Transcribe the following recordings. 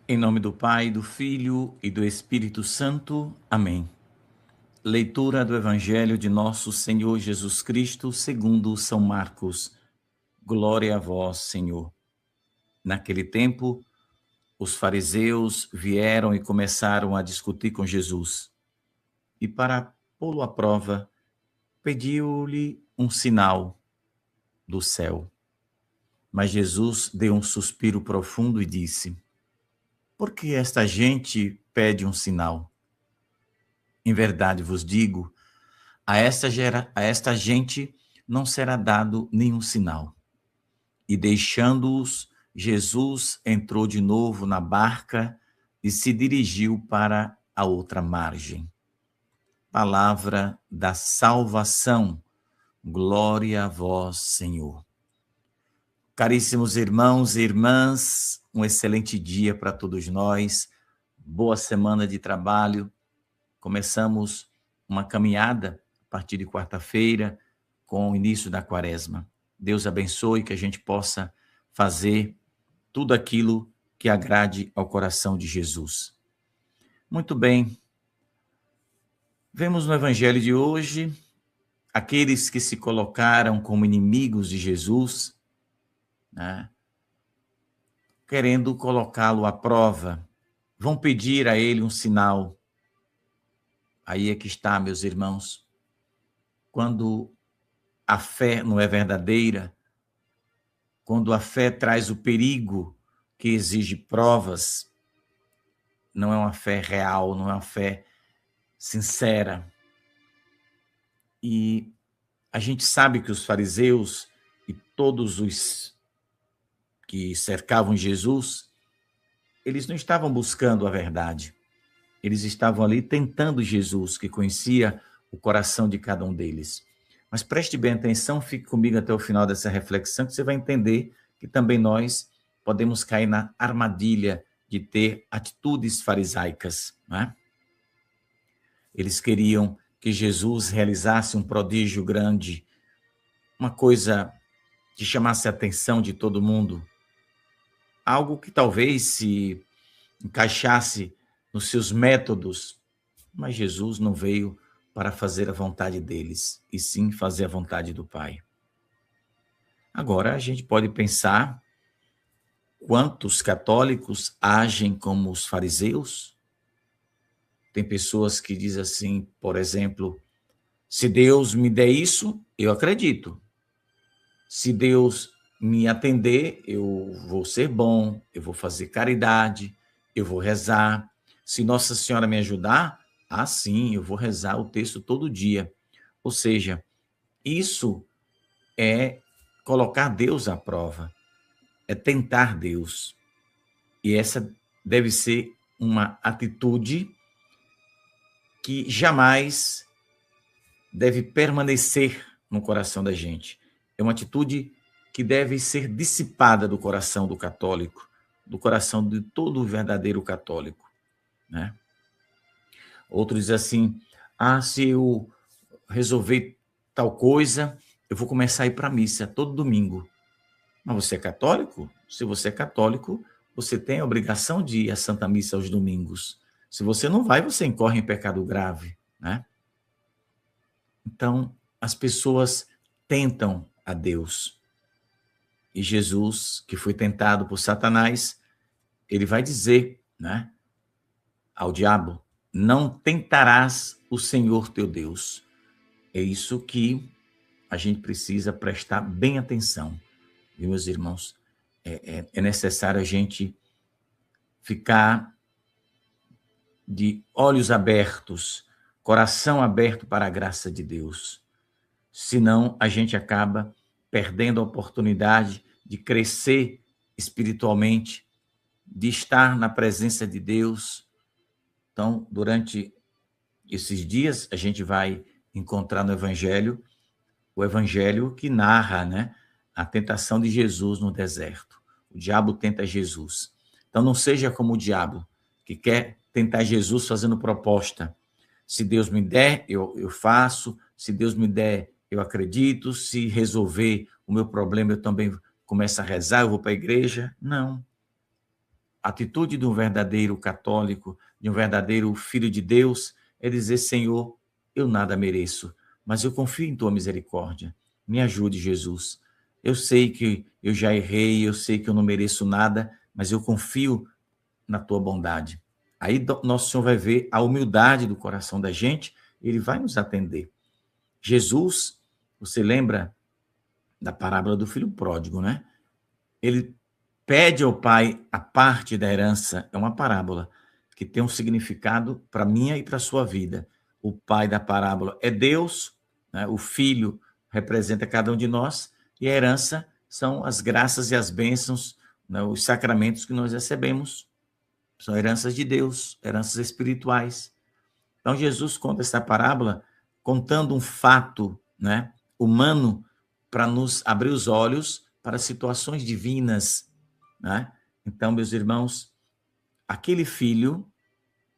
Em nome do Pai, do Filho e do Espírito Santo. Amém. Leitura do Evangelho de nosso Senhor Jesus Cristo, segundo São Marcos. Glória a vós, Senhor. Naquele tempo, os fariseus vieram e começaram a discutir com Jesus. E para pô-lo à prova, pediu-lhe um sinal do céu. Mas Jesus deu um suspiro profundo e disse: Por que esta gente pede um sinal? Em verdade vos digo, a esta gente não será dado nenhum sinal. E deixando-os, Jesus entrou de novo na barca e se dirigiu para a outra margem. Palavra da salvação. Glória a vós, Senhor. Caríssimos irmãos e irmãs, um excelente dia para todos nós. Boa semana de trabalho. Começamos uma caminhada a partir de quarta-feira com o início da quaresma. Deus abençoe que a gente possa fazer tudo aquilo que agrade ao coração de Jesus. Muito bem. Vemos no evangelho de hoje aqueles que se colocaram como inimigos de Jesus, né, querendo colocá-lo à prova, vão pedir a ele um sinal. Aí é que está, meus irmãos, quando a fé não é verdadeira, quando a fé traz o perigo que exige provas, não é uma fé real, não é uma fé sincera. E a gente sabe que os fariseus e todos os que cercavam Jesus, eles não estavam buscando a verdade. Eles estavam ali tentando Jesus, que conhecia o coração de cada um deles. Mas preste bem atenção, fique comigo até o final dessa reflexão, que você vai entender que também nós podemos cair na armadilha de ter atitudes farisaicas, né? Eles queriam que Jesus realizasse um prodígio grande, uma coisa que chamasse a atenção de todo mundo, algo que talvez se encaixasse nos seus métodos, mas Jesus não veio para fazer a vontade deles, e sim fazer a vontade do Pai. Agora, a gente pode pensar quantos católicos agem como os fariseus. Tem pessoas que dizem assim, por exemplo, se Deus me der isso, eu acredito. Se Deus me atender, eu vou ser bom, eu vou fazer caridade, eu vou rezar. Se Nossa Senhora me ajudar, sim, eu vou rezar o texto todo dia. Ou seja, isso é colocar Deus à prova, é tentar Deus. E essa deve ser uma atitude que jamais deve permanecer no coração da gente. É uma atitude que deve ser dissipada do coração do católico, do coração de todo verdadeiro católico, né? Outros dizem assim, se eu resolver tal coisa, eu vou começar a ir para a missa todo domingo. Mas você é católico? Se você é católico, você tem a obrigação de ir à Santa Missa aos domingos. Se você não vai, você incorre em pecado grave, né? Então, as pessoas tentam a Deus. E Jesus, que foi tentado por Satanás, ele vai dizer, né, ao diabo: não tentarás o Senhor teu Deus. É isso que a gente precisa prestar bem atenção, viu, meus irmãos? É necessário a gente ficar de olhos abertos, coração aberto para a graça de Deus. Senão, a gente acaba perdendo a oportunidade de crescer espiritualmente, de estar na presença de Deus. Então, durante esses dias, a gente vai encontrar no Evangelho, o Evangelho que narra, né, a tentação de Jesus no deserto. O diabo tenta Jesus. Então, não seja como o diabo, que quer tentar Jesus fazendo proposta. Se Deus me der, eu faço. Se Deus me der, eu acredito. Se resolver o meu problema, eu também começo a rezar, eu vou para a igreja. Não. A atitude de um verdadeiro católico, de um verdadeiro filho de Deus, é dizer: Senhor, eu nada mereço, mas eu confio em tua misericórdia. Me ajude, Jesus. Eu sei que eu já errei, eu sei que eu não mereço nada, mas eu confio na tua bondade. Aí nosso Senhor vai ver a humildade do coração da gente, ele vai nos atender. Jesus, você lembra da parábola do filho pródigo, né? Ele pede ao pai a parte da herança, é uma parábola que tem um significado para minha e para a sua vida. O pai da parábola é Deus, né? O filho representa cada um de nós, e a herança são as graças e as bênçãos, né? Os sacramentos que nós recebemos. São heranças de Deus, heranças espirituais. Então, Jesus conta essa parábola contando um fato, né, humano para nos abrir os olhos para situações divinas, né? Então, meus irmãos, aquele filho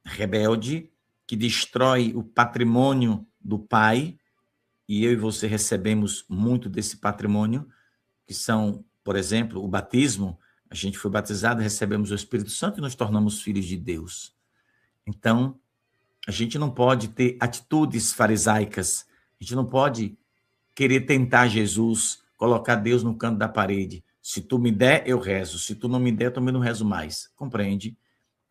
rebelde que destrói o patrimônio do pai, e eu e você recebemos muito desse patrimônio, que são, por exemplo, o batismo. A gente foi batizado, recebemos o Espírito Santo e nos tornamos filhos de Deus. Então, a gente não pode ter atitudes farisaicas, a gente não pode querer tentar Jesus, colocar Deus no canto da parede. Se tu me der, eu rezo. Se tu não me der, eu também não rezo mais. Compreende?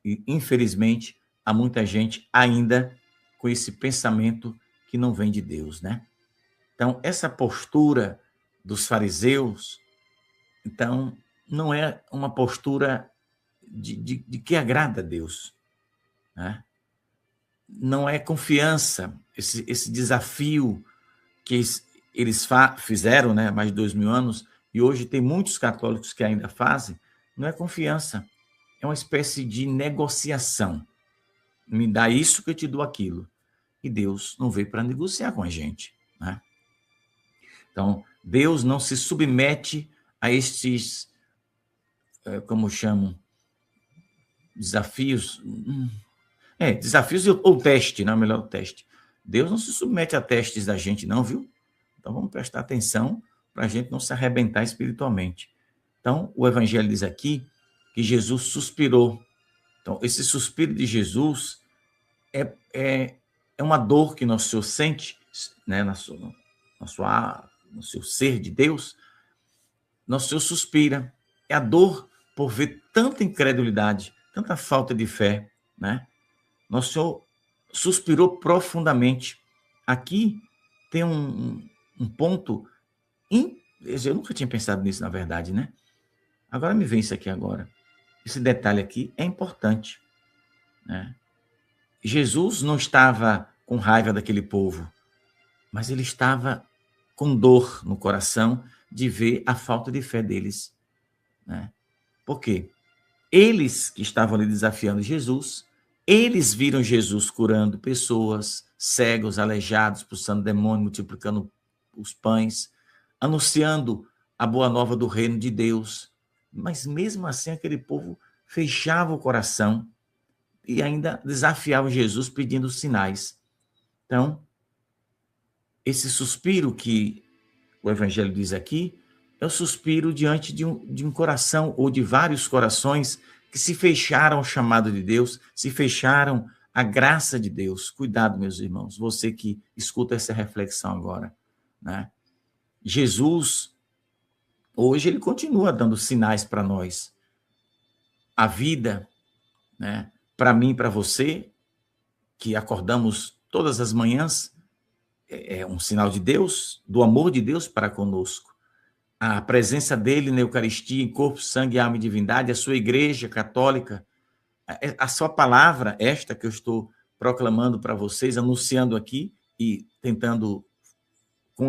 E, infelizmente, há muita gente ainda com esse pensamento que não vem de Deus, né? Então, essa postura dos fariseus, então, não é uma postura de que agrada a Deus, né? Não é confiança, esse desafio que eles fizeram, né, mais de 2000 anos, e hoje tem muitos católicos que ainda fazem, não é confiança, é uma espécie de negociação. Me dá isso que eu te dou aquilo. E Deus não veio para negociar com a gente, né? Então, Deus não se submete a estes, como chamam, desafios. Desafios ou teste, não é melhor o teste. Deus não se submete a testes da gente, não, viu? Então vamos prestar atenção para a gente não se arrebentar espiritualmente. Então, o Evangelho diz aqui que Jesus suspirou. Então, esse suspiro de Jesus é uma dor que nosso Senhor sente, né, no seu ser de Deus. Nosso Senhor suspira. É a dor por ver tanta incredulidade, tanta falta de fé, né? Nosso Senhor suspirou profundamente. Aqui tem um ponto. Eu nunca tinha pensado nisso, na verdade, né? Agora me vem isso aqui agora. Esse detalhe aqui é importante, né? Jesus não estava com raiva daquele povo, mas ele estava com dor no coração de ver a falta de fé deles, né? Por quê? Eles que estavam ali desafiando Jesus, eles viram Jesus curando pessoas, cegos, aleijados, expulsando demônio, multiplicando os pães, anunciando a boa nova do reino de Deus. Mas mesmo assim aquele povo fechava o coração e ainda desafiava Jesus pedindo sinais. Então, esse suspiro que o Evangelho diz aqui é o suspiro diante de um coração ou de vários corações que se fecharam ao chamado de Deus, se fecharam à graça de Deus. Cuidado, meus irmãos, você que escuta essa reflexão agora, né? Jesus, hoje, ele continua dando sinais para nós. A vida, né? Para mim, para você, que acordamos todas as manhãs, é um sinal de Deus, do amor de Deus para conosco. A presença dele na Eucaristia, em corpo, sangue, alma e divindade, a sua igreja católica, a sua palavra, esta que eu estou proclamando para vocês, anunciando aqui e tentando,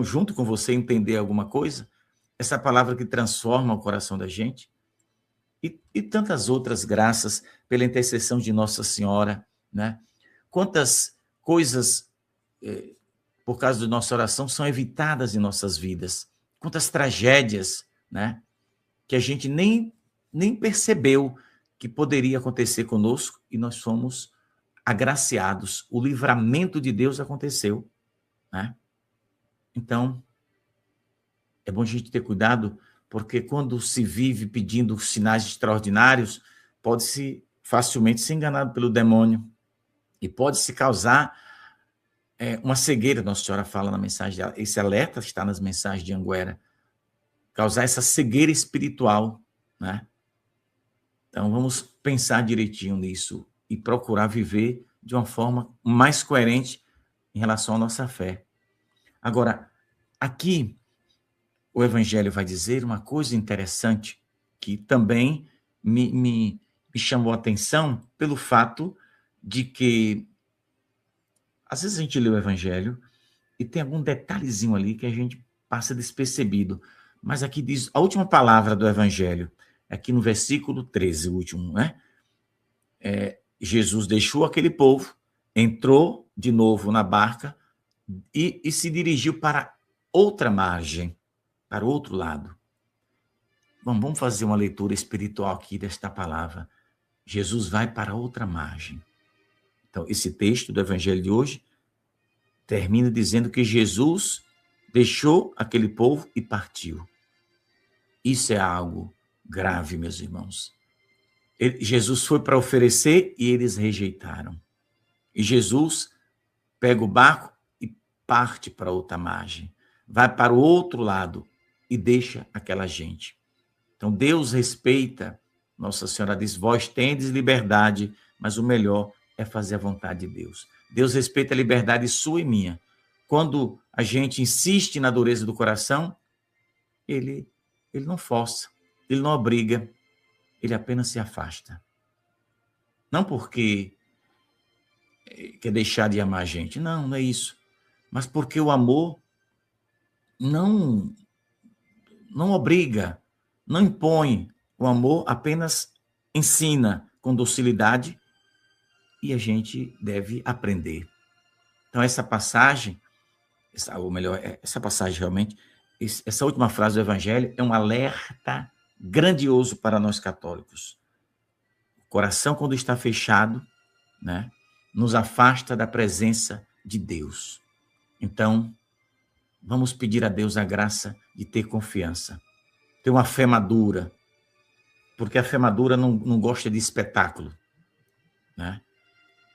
junto com você, entender alguma coisa, essa palavra que transforma o coração da gente, e tantas outras graças pela intercessão de Nossa Senhora, né? Quantas coisas, por causa da nossa oração, são evitadas em nossas vidas. Quantas tragédias, né, que a gente nem percebeu que poderia acontecer conosco e nós fomos agraciados. O livramento de Deus aconteceu, né? Então, é bom a gente ter cuidado, porque quando se vive pedindo sinais extraordinários, pode-se facilmente ser enganado pelo demônio e pode-se causar uma cegueira. Nossa Senhora fala na mensagem dela, esse alerta está nas mensagens de Anguera, causar essa cegueira espiritual, né? Então, vamos pensar direitinho nisso e procurar viver de uma forma mais coerente em relação à nossa fé. Agora, aqui, o Evangelho vai dizer uma coisa interessante que também me chamou a atenção pelo fato de que, às vezes a gente lê o Evangelho e tem algum detalhezinho ali que a gente passa despercebido. Mas aqui diz, a última palavra do Evangelho, aqui no versículo 13, o último, né? Jesus deixou aquele povo, entrou de novo na barca e se dirigiu para outra margem, para o outro lado. Bom, vamos fazer uma leitura espiritual aqui desta palavra. Jesus vai para outra margem. Então, esse texto do Evangelho de hoje termina dizendo que Jesus deixou aquele povo e partiu. Isso é algo grave, meus irmãos. Jesus foi para oferecer e eles rejeitaram. E Jesus pega o barco e parte para outra margem. Vai para o outro lado e deixa aquela gente. Então, Deus respeita. Nossa Senhora diz, vós tendes liberdade, mas o melhor é fazer a vontade de Deus. Deus respeita a liberdade sua e minha. Quando a gente insiste na dureza do coração, ele não força, ele não obriga, ele apenas se afasta. Não porque quer deixar de amar a gente, não é isso. Mas porque o amor não obriga, não impõe. O amor apenas ensina com docilidade e a gente deve aprender. Então, essa passagem, essa passagem realmente, essa última frase do Evangelho é um alerta grandioso para nós católicos. O coração, quando está fechado, né, nos afasta da presença de Deus. Então, vamos pedir a Deus a graça de ter confiança, ter uma fé madura, porque a fé madura não gosta de espetáculo, né?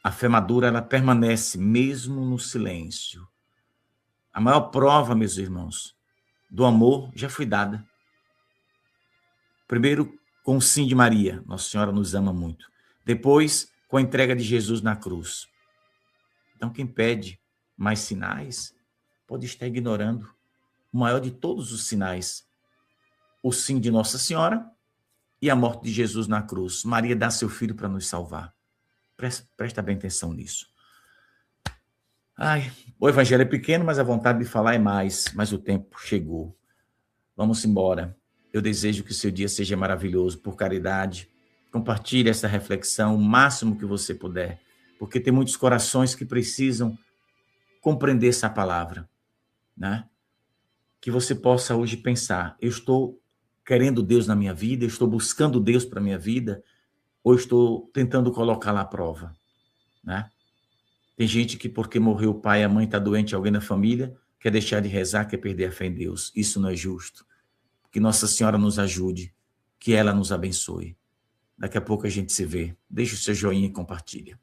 A fé madura, ela permanece mesmo no silêncio. A maior prova, meus irmãos, do amor já foi dada. Primeiro, com o sim de Maria, Nossa Senhora nos ama muito. Depois, com a entrega de Jesus na cruz. Então, quem pede mais sinais pode estar ignorando o maior de todos os sinais, o sim de Nossa Senhora e a morte de Jesus na cruz. Maria dá seu filho para nos salvar. Presta bem atenção nisso. O Evangelho é pequeno, mas a vontade de falar é mais. Mas o tempo chegou. Vamos embora. Eu desejo que o seu dia seja maravilhoso. Por caridade, compartilhe essa reflexão o máximo que você puder, porque tem muitos corações que precisam compreender essa palavra, né? Que você possa hoje pensar, eu estou querendo Deus na minha vida, eu estou buscando Deus para a minha vida, ou estou tentando colocá-la à prova, né? Tem gente que porque morreu o pai, a mãe está doente, alguém na família, quer deixar de rezar, quer perder a fé em Deus. Isso não é justo. Que Nossa Senhora nos ajude, que ela nos abençoe. Daqui a pouco a gente se vê. Deixa o seu joinha e compartilha.